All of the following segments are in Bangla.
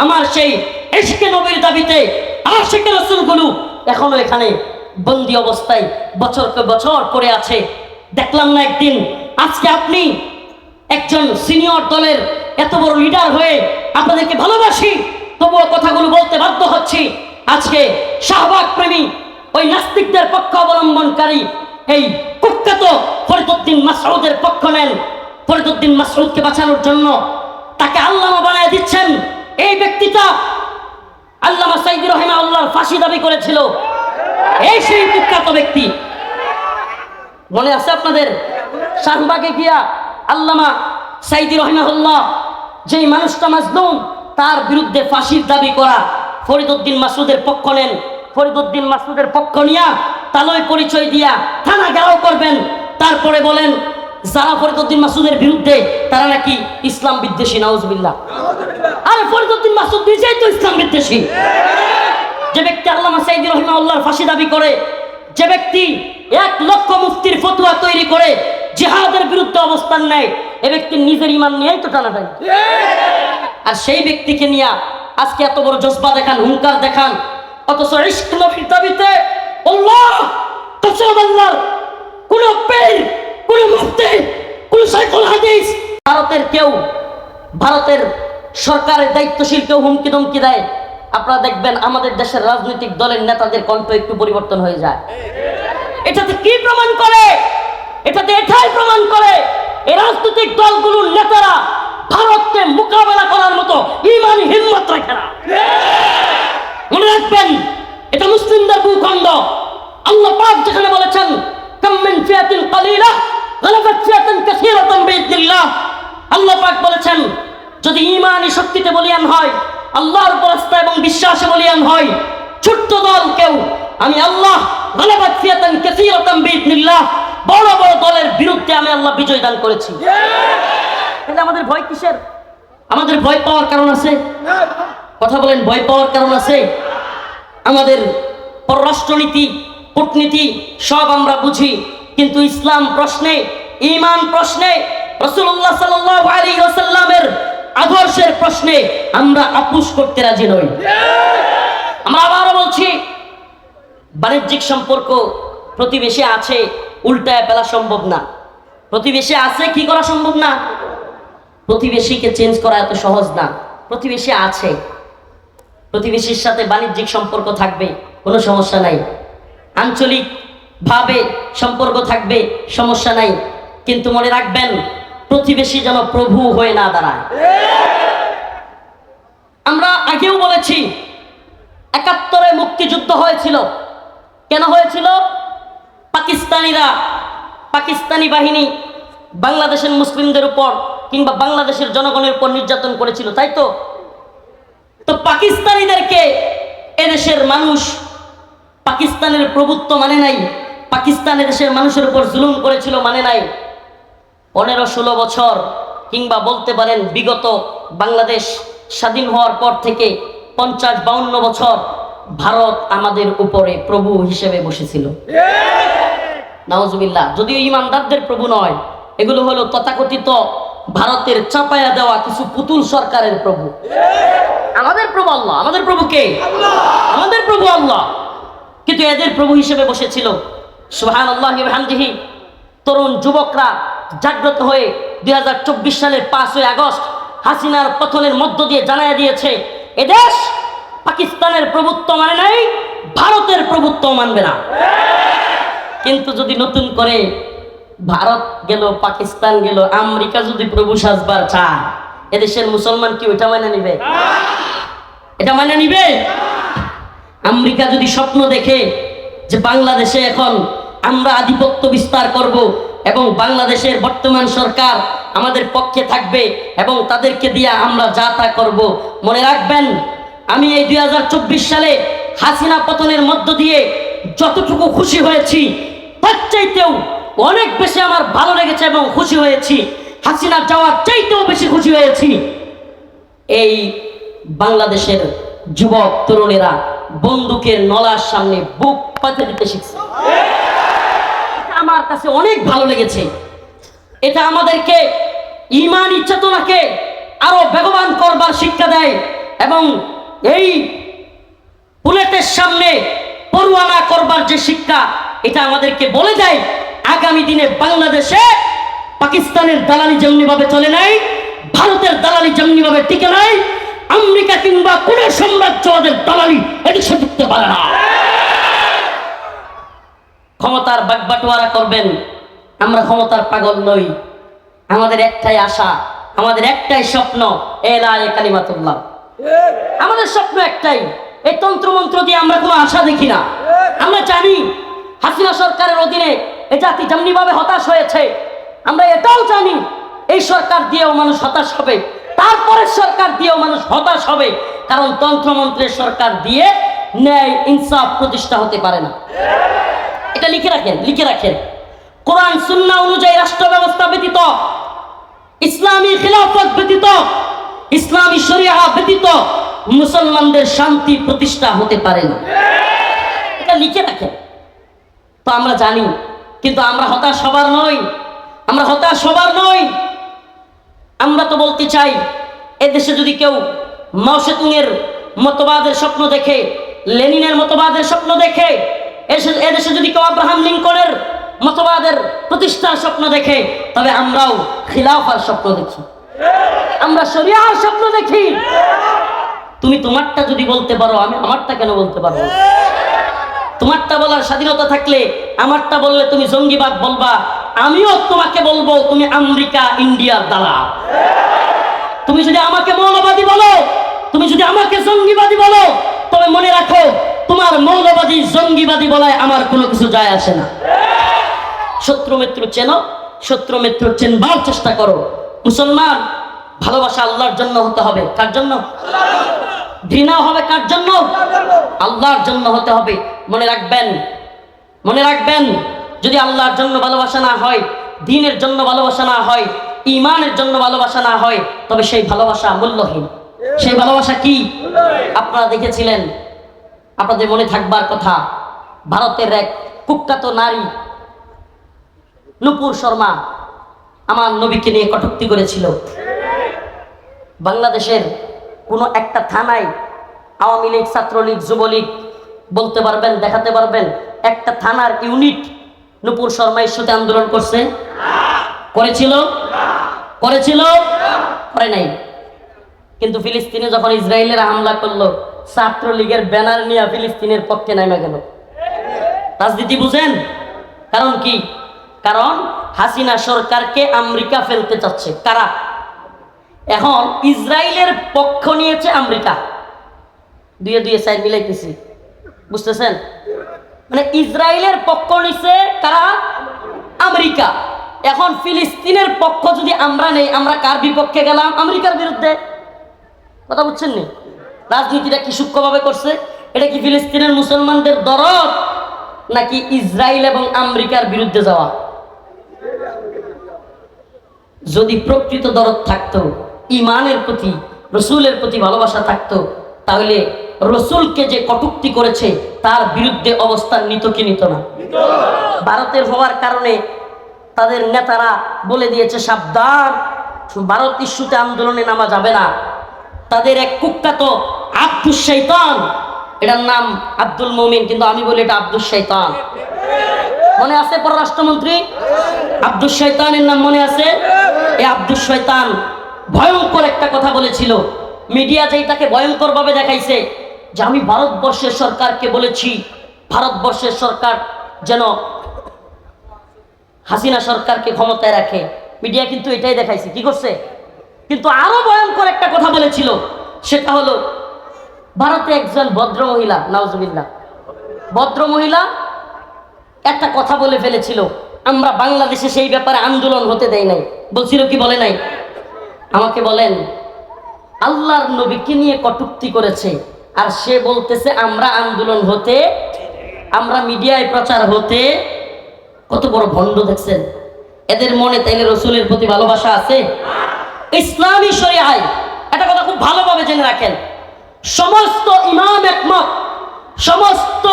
আমার সেই ইশকে নবীর দাবিতে আশিকে রাসূলগুলো এখনো এখানে বন্দী অবস্থায় বছরকে বছর পড়ে আছে। দেখলাম না একদিন, আজকে আপনি একজন সিনিয়র দলের এত বড় লিডার হয়ে আপনাদেরকে ভালোবাসি, তবুও কথাগুলো বলতে বাধ্য হচ্ছি। আজকে শাহবাগ প্রেমী ওই নাস্তিকদের পক্ষ অবলম্বনকারী এই কুখ্যাত ফরিদউদ্দিন মাসউদের পক্ষ নেন। ফরিদউদ্দিন মাসউদকে বাঁচানোর জন্য তাকে আল্লামা বানায় দিচ্ছেন। এই ব্যক্তিটা আল্লামা সাইদি রাহিমাহুল্লাহর ফাঁসি দাবি করেছিল। এই সেই কুখ্যাত ব্যক্তি, মনে আছে আপনাদের? শাহবাগে গিয়া আল্লামা সাইদি রাহিমাহুল্লাহ যেই মানুষটা মাজলুম তার বিরুদ্ধে ফাঁসির দাবি করা, ফরিদউদ্দিন মাসউদের পক্ষ নেন। ফরিদউদ্দিন মাসউদের পক্ষ নিয়া তালয় পরিচয় দিয়া থানা ঘেরাও করবেন। তারপরে বলেন যারা ফরিদউদ্দিন মাসউদের বিরুদ্ধে তারা নাকি ইসলাম বিদ্বেষী। নাউজুবিল্লাহ। আরে ফরিদউদ্দিন মাসউদ নিজেই তো ইসলাম বিদ্বেষী। যে ব্যক্তি আল্লামা সাইদি রাহিমাহুল্লাহর ফাঁসি দাবি করে, যে ব্যক্তি 1 লক্ষ মুফতির ফতোয়া তৈরি করে জিহাদের বিরুদ্ধে অবস্থান নেয়, এ ব্যক্তির নিজের ঈমান নিয়েই তো টানাটানি। আর সেই ব্যক্তিকে নিয়ে আজকে এত বড় জজবা দেখান, হুঙ্কার দেখান, অথচ ইশক নবীর দাবিতে আল্লাহ কসম আল্লাহর কোন পীর, কোন মুফতি, কোন শাইখুল হাদিস, ভারতের সরকারের দায়িত্বশীল কেউ হুমকি ধমকি দেয়, আপনারা দেখবেন আমাদের দেশের রাজনৈতিক দলের নেতাদের কণ্ঠ একটু পরিবর্তন হয়ে যায়। এটাতে কি প্রমাণ করে? এটাই প্রমাণ করে এই রাজনৈতিক দলগুলোর নেতারা ভারতকে মোকাবেলা করার মতো ঈমানি হিম্মত রাখে না। মনে রাখবেন, এটা মুসলিমদের ভূখণ্ড। আল্লাহ পাক যেখানে বলেছেন কাম মিন ফিয়াতিন কালিলা গালাবাত ফিয়াতান কাসীরাতান বিইذনিল্লাহ, আল্লাহ পাক বলেছেন যদি ঈমানি শক্তিতে বলিয়ান হয়, আল্লাহর উপর আস্থা এবং বিশ্বাসে বলিয়ান হয়, ছোট্ট দল কেউ আমি আল্লাহ গালাবাত ফিয়াতান কাসীরাতান বিইذনিল্লাহ, বড় বড় দলের বিরুদ্ধে আমি আল্লাহ বিজয় দান করেছি। তাহলে আমাদের ভয় কিসের? আমাদের ভয় পাওয়ার কারণ আছে? কথা বলেন, ভয় পাওয়ার কারণ আছে? আমাদের পররাষ্ট্রনীতি, কূটনীতি সব আমরা বুঝি, কিন্তু ইসলাম প্রশ্নে, ঈমান প্রশ্নে, রাসূলুল্লাহ সাল্লাল্লাহু আলাইহি ওয়াসাল্লামের আদর্শের প্রশ্নে আমরা আপোষ করতে রাজি নই। আমরা আবারও বলছি, বাণিজ্যিক সম্পর্ক প্রতিবেশী আছে, উল্টায় ফেলা সম্ভব না। প্রতিবেশী আছে, কি করা সম্ভব না? প্রতিবেশীকে চেঞ্জ করা এত সহজ না। প্রতিবেশী আছে, প্রতিবেশীর সাথে বাণিজ্যিক সম্পর্ক থাকবে, কোনো সমস্যা নাই। আঞ্চলিক ভাবে সম্পর্ক থাকবে, সমস্যা নাই। কিন্তু মনে রাখবেন, প্রতিবেশী যেন প্রভু হয়ে না দাঁড়ায়। আমরা আগেও বলেছি ৭১-এ মুক্তিযুদ্ধ হয়েছিল। কেন হয়েছিল? পাকিস্তানি বাহিনী বাংলাদেশের মুসলিমদের উপর কিংবা বাংলাদেশের জনগণের উপর নির্যাতন করেছিল, তাই তো? তো পাকিস্তানিদেরকে এদেশের মানুষ পাকিস্তানের প্রভুত্ব মানে নাই, পাকিস্তান এদেশের মানুষের উপর জুলুম করেছিল মানে নাই। ১৫-১৬ বছর কিংবা বলতে পারেন বিগত বাংলাদেশ স্বাধীন হওয়ার পর থেকে ৫০-৫২ বছর ভারত আমাদের উপরে প্রভু হিসেবে বসেছিল। নাউজুবিল্লাহ। যদিও ইমানদারদের প্রভু নয়, এগুলো হলো তথাকথিত ভারতের চাপায়া দেওয়া কিছু পুতুল সরকারের প্রভু। আমাদের প্রভু আল্লাহ। আমাদের প্রভু কে? আমাদের প্রভু আল্লাহ। কিন্তু এদের প্রভু হিসেবে বসেছিল। সুবহানাল্লাহি ওয়া বিহামদিহি। তরুণ যুবকরা জাগ্রত হয়ে ২০২৪ সালের ৫ই আগস্ট হাসিনার পতনের মধ্য দিয়ে জানায়া দিয়েছে এদেশ পাকিস্তানের প্রভুত্ব মানে নাই, ভারতের প্রভুত্ব মানবে না। কিন্তু যদি নতুন করে ভারত গেল, পাকিস্তান গেল, আমেরিকা যদি প্রভু সাজবার চায়, এদেশের মুসলমান কি ওইটা মানে নিবে? এটা মানে নিবে? আমেরিকা যদি স্বপ্ন দেখে যে বাংলাদেশে এখন আমরা আধিপত্য বিস্তার করব এবং বাংলাদেশের বর্তমান সরকার আমাদের পক্ষে থাকবে এবং তাদেরকে দিয়ে আমরা যা তা করব, মনে রাখবেন আমি এই ২০২৪ সালে হাসিনা পতনের মধ্য দিয়ে যতটুকু খুশি হয়েছি তার চাইতেও অনেক বেশি আমার ভালো লেগেছে এবং খুশি হয়েছি, হাসিনা যাওয়ার চাইতেও বেশি খুশি হয়েছি এই বাংলাদেশের যুবক তরুণেরা বন্দুকের নলার সামনে বুক পাতে দিতে শিখছে। আমার কাছে অনেক ভালো লেগেছে। এটা আমাদেরকে ঈমানি চেতনাকে আরো বেগবান করবার শিক্ষা দেয়। এবং এই বুলেটের সামনে পরোয়ানা করবার যে শিক্ষা, এটা আমাদেরকে বলে দেয় আগামী দিনে বাংলাদেশে পাকিস্তানের দালালি যেমনিভাবে চলে নাই, ভারতের দালালি যেমনিভাবে টিকে নাই, আমেরিকা কিংবা কোন সাম্রাজ্যবাদের দালালি এদেশে ঢুকতে পারে না। ক্ষমতার বাগবাটোয়ারা করবেন, আমরা ক্ষমতার পাগল নই। আমাদের একটাই আশা, আমাদের একটাই স্বপ্ন, এলায়ে কালিমাতুল্লাহ। আমাদের স্বপ্ন একটাই। এই তন্ত্রমন্ত্র দিয়ে আমরা কোনো আশা দেখি না। আমরা জানি হাসিনা সরকারের অধীনে এই জাতি যেমনিভাবে হতাশ হয়েছে, আমরা এটাও জানি এই সরকার দিয়েও মানুষ হতাশ হবে, তারপরের সরকার দিয়েও মানুষ হতাশ হবে, কারণ তন্ত্রমন্ত্রের সরকার দিয়ে ন্যায় ইনসাফ প্রতিষ্ঠা হতে পারে না। এটা লিখে রাখেন, লিখে রাখেন। কোরআন সুন্নাহ অনুযায়ী রাষ্ট্র ব্যবস্থা ব্যতীত, ইসলামী খিলাফত ব্যতীত, ইসলামী শরিয়া ব্যতীত মুসলমানদের শান্তি প্রতিষ্ঠা হতে পারে না। এটা লিখে রাখেন। তো আমরা জানি, কিন্তু আমরা হতাশ হবার নই, আমরা হতাশ হবার নই। আমরা তো বলতে চাই, এদেশে যদি কেউ মাও সেতুংয়ের মতবাদের স্বপ্ন দেখে, লেনিনের মতবাদের স্বপ্ন দেখে, এদেশে যদি কেউ আব্রাহাম লিঙ্কনের মতবাদের প্রতিষ্ঠার স্বপ্ন দেখে, তবে আমরাও খিলাফার স্বপ্ন দেখি, আমরা শরিয়ার স্বপ্ন দেখি। তুমি তোমারটা যদি বলতে পারো, আমি আমারটা কেন বলতে পারবো? তোমারটা বলার স্বাধীনতা থাকলে আমারটা বললে তুমি জঙ্গিবাদ বলবা, আমিও তোমাকে বলবো তুমি আমেরিকা ইন্ডিয়ার দালাল। তুমি যদি আমাকে মৌলবাদী বলো, তুমি যদি আমাকে জঙ্গিবাদী বলো, তবে মনে রাখো তোমার মৌলবাদী জঙ্গিবাদী বলায় আমার কোনো কিছু যায় আসে না। শত্রু মিত্র চেনো, শত্রু মিত্র চেনবার চেষ্টা করো। মুসলমান, ভালোবাসা আল্লাহর জন্য হতে হবে। কার জন্য? ঘৃণা হবে কার জন্য? আল্লাহর জন্য হতে হবে। মনে রাখবেন, মনে রাখবেন, যদি আল্লাহর জন্য ভালোবাসা না হয়, দ্বীনের জন্য ভালোবাসা না হয়, ঈমানের জন্য ভালোবাসা না হয়, তবে সেই ভালোবাসা মূল্যহীন। সেই ভালোবাসা কি? আপনারা দেখেছিলেন, আপনাদের মনে থাকবার কথা, ভারতের এক কুখ্যাত নারী নূপুর শর্মা আমার নবীকে নিয়ে কটূক্তি করেছিল। বাংলাদেশের কোনো একটা থানায় আওয়ামী লীগ, ছাত্রলীগ, যুবলীগ বলতে পারবেন, দেখাতে পারবেন একটা থানার ইউনিট নূপুর শর্মা ইস্যুতে আন্দোলন করছে? করেছিল? করেছিল? করে নাই। কিন্তু ফিলিস্তিনে যখন ইসরায়েলের হামলা করলো, ছাত্রলীগের ব্যানার নিয়ে ফিলিস্তিনের পক্ষে নেমে গেল। রাজনীতি বুঝেন? কারণ কি? কারণ হাসিনা সরকারকে আমেরিকা ফেলতে চাচ্ছে। কারা? এখন ইসরায়েলের পক্ষ নিয়েছে আমেরিকা। দুয়ে দুয়ে সাইড মিলাইতেছি, বুঝতেছেন? মানে ইসরায়েলের পক্ষ নিছে কারা? আমেরিকা। এখন ফিলিস্তিনের পক্ষ যদি আমরা নেই, আমরা কার বিপক্ষে গেলাম? আমেরিকার বিরুদ্ধে। কথা বুঝছেন নি? রাজনীতিটা কি সূক্ষ্মভাবে করছে? এটা কি ফিলিস্তিনের মুসলমানদের দরদ, নাকি ইসরায়েল এবং আমেরিকার বিরুদ্ধে যাওয়া? যদি প্রকৃত দরদ থাকতো, ইমানের প্রতি, রসুলের প্রতি ভালোবাসা থাকতো, তাহলে রসুলকে যে কটূক্তি করেছে তার বিরুদ্ধে অবস্থান নিত কি নিত না? ভারতের হওয়ার কারণে তাদের নেতারা বলে দিয়েছে সাবধান, ভারত ইস্যুতে আন্দোলনে নামা যাবে না। তাদের এক কুখ্যাত আব্দুস শয়তান, এটার নাম আব্দুল মুমিন, কিন্তু আমি বলি এটা আব্দুস শয়তান। মনে আছে পররাষ্ট্রমন্ত্রী আব্দুস শয়তানের নাম মনে আছে? এই আব্দুস শয়তান ভয়ঙ্কর একটা কথা বলেছিল। মিডিয়া যেটাকে ভয়ঙ্কর ভাবে দেখাইছে, যে আমি ভারতবর্ষের সরকারকে বলেছি ভারতবর্ষের সরকার যেন হাসিনা সরকারকে ক্ষমতায় রাখে। মিডিয়া কিন্তু এটাই দেখাইছে। কি করছে? কিন্তু আরো ভয়ঙ্কর একটা কথা বলেছিল, সেটা হলো ভারতে একজন ভদ্র মহিলা, নাউজুবিল্লাহ, ভদ্র মহিলা একটা কথা বলে ফেলেছিল, আমরা বাংলাদেশে সেই ব্যাপারে আন্দোলন হতে দেই নাই। বলছিল কি বলে নাই? আমাকে বলেন, আল্লাহর নবীকে নিয়ে কটূক্তি করেছে, আর সে বলতেছে আমরা আন্দোলন হতে, আমরা মিডিয়ায় প্রচার হতে। কত বড় ভণ্ড দেখছেন? এদের মনে তাইলে রসুলের প্রতি ভালোবাসা আছে? ইসলামী শরিয়ায় একটা কথা খুব ভালোভাবে জেনে রাখেন, সমস্ত ইমাম একমত, সমস্ত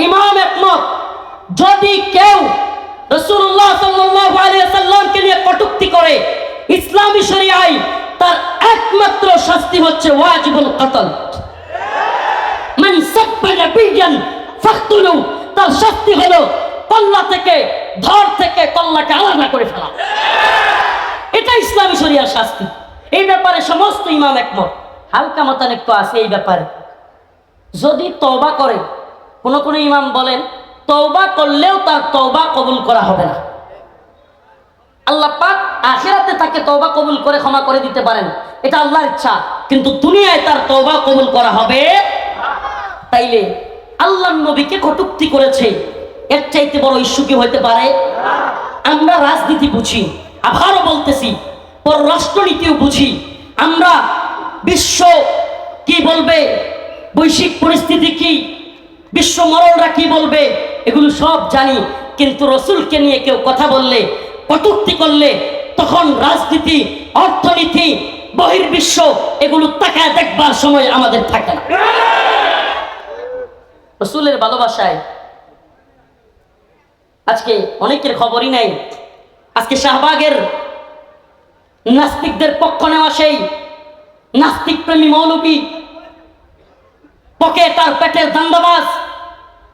ইমাম একমত, যদি কেউ রাসূলুল্লাহ সাল্লাল্লাহু আলাইহি ওয়াসাল্লামকে নিয়ে কটূক্তি করে, ইসলামী শরিয়ায় তার একমাত্র শাস্তি হচ্ছে ওয়াজিবুল কতল। মান সাব্বা নাবিয়ান ফাকতুলু, তার শাস্তি হলো কল্লা থেকে, ধর থেকে কল্লাকে আলাদা করে ফেলা। এটা ইসলামী শরিয়ার শাস্তি। এই ব্যাপারে সমস্ত ইমাম একমত। হালকা মতানৈক্য আছে এই ব্যাপারে। যদি তওবা করে, কোন কোন ইমাম বলেন তওবা করলেও তার তওবা কবুল করা হবে না। আল্লাহ পাক আখিরাতে তাকে তওবা কবুল করে ক্ষমা করে দিতে পারেন, এটা আল্লাহর ইচ্ছা, কিন্তু দুনিয়ায় তার তওবা কবুল করা হবে। তাইলে আল্লাহর নবীকে কটূক্তি করেছে, এর চাইতে বড় ইস্যু কি হইতে পারে? আমরা রাজনীতি বুঝি, আবারও বলতেছি পররাষ্ট্রনীতিও বুঝি, আমরা বিশ্ব কি বলবে, বৈশ্বিক পরিস্থিতি কি, বিশ্ব মরলরা কি বলবে, এগুলো সব জানি। কিন্তু রসুলকে নিয়ে কেউ কথা বললে, কটূক্তি করলে, তখন রাজনীতি, অর্থনীতি, বহির্বিশ্ব এগুলো তাকায় দেখবার সময় আমাদের থাকে না। রসুলের ভালোবাসায় আজকে অনেকের খবরই নাই। আজকে শাহবাগের নাস্তিকদের পক্ষ নেওয়া সেই নাস্তিক প্রেমী মৌলবী, পকে তার পেটের দান্দাবাজ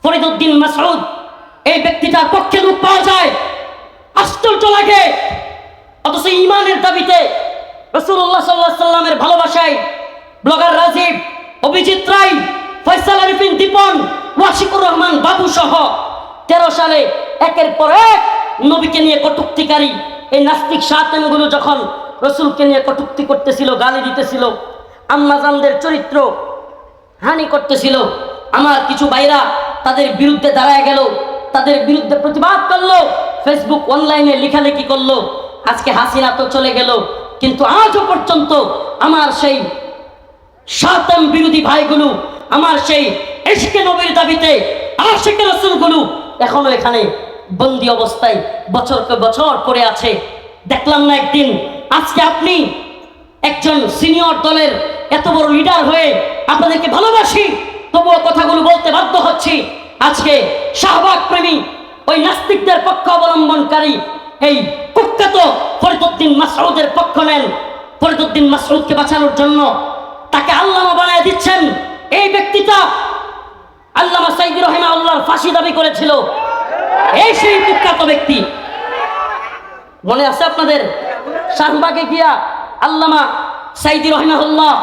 ফরিদউদ্দিন মাসউদ, এই ব্যক্তিটার পক্ষে লোক পাওয়া যায়, আশ্চর্য লাগে। অথচ ইমানের দাবিতে রাসূলুল্লাহ সাল্লাল্লাহু আলাইহি সাল্লামের ভালোবাসায় ব্লগার রাজীব, অভিজিৎ রায়, ফয়সাল আরিফিন দীপন, ওয়াশিকুর রহমান বাবু সহ 13 সালে একের পর এক নবীকে নিয়ে কটূক্তিকারী এই নাস্তিক শায়তানগুলো যখন রসুলকে নিয়ে কটূক্তি করতেছিল, গালি দিতেছিল, আম্মাজানদের চরিত্র হানি করতেছিল, আমার কিছু ভাইরা তাদের বিরুদ্ধে দাঁড়ায় গেল, তাদের বিরুদ্ধে প্রতিবাদ করলো, ফেসবুক অনলাইনে লেখালেখি করলো। আজকে হাসিনা তো চলে গেল, কিন্তু আজও পর্যন্ত আমার সেই শায়তান বিরোধী ভাইগুলো, আমার সেই ইশকে নবীর দাবিতে আশিকে রাসূলগুলো এখনো এখানে বন্দী অবস্থায় বছরকে বছর পড়ে আছে। দেখলাম না একদিন, আজকে আপনি একজন সিনিয়র দলের এত বড় লিডার হয়ে আপনাদেরকে ভালোবাসি, তবুও কথাগুলো বলতে বাধ্য হচ্ছি। আজকে শাহবাগ প্রেমী ওই নাস্তিকদের পক্ষ অবলম্বনকারী এই কুখ্যাত ফরিদউদ্দিন মাসউদের পক্ষ নেন। ফরিদউদ্দিন মাসউদকে বাঁচানোর জন্য তাকে আল্লামা বানায় দিচ্ছেন। এই ব্যক্তিটা আল্লামা সাইদি রাহিমাহুল্লাহর ফাঁসি দাবি করেছিল। এই সেই কুখ্যাত ব্যক্তি, মনে আছে আপনাদের? শাহবাগে গিয়া আল্লামা সাইদি রাহিমাহুল্লাহ,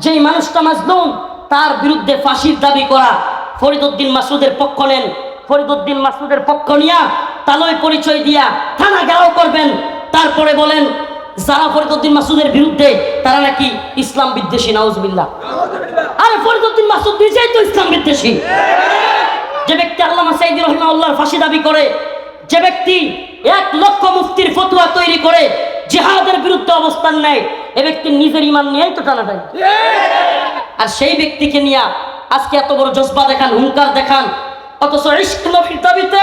যেই মানুষটা মাজলুম, তার বিরুদ্ধে ফাঁসির দাবি করা, ফরিদউদ্দিন মাসউদের পক্ষ নেন। ফরিদউদ্দিন মাসউদের পক্ষ নিয়া তালয় পরিচয় দিয়া থানা ঘেরাও করবেন, তারপরে বলেন যারা ফরিদউদ্দিন মাসউদের বিরুদ্ধে তারা নাকি ইসলাম বিদ্বেষী। নাউজুবিল্লাহ। আরে ফরিদউদ্দিন মাসউদ নিজেই তো ইসলাম বিদ্বেষী। যে ব্যক্তি আল্লামা সাইদি রাহিমাহুল্লাহর ফাঁসি দাবি করে, যে ব্যক্তি 1 লক্ষ মুফতির ফতোয়া তৈরি করে জিহাদের বিরুদ্ধে অবস্থান নেয়, এ ব্যক্তি নিজের ঈমান নিয়েই তো টানাটানি। আর সেই ব্যক্তিকে নিয়ে আজকে এত বড় জজবা দেখান, হুঙ্কার দেখান, অথচ ইশক নবীর দাবিতে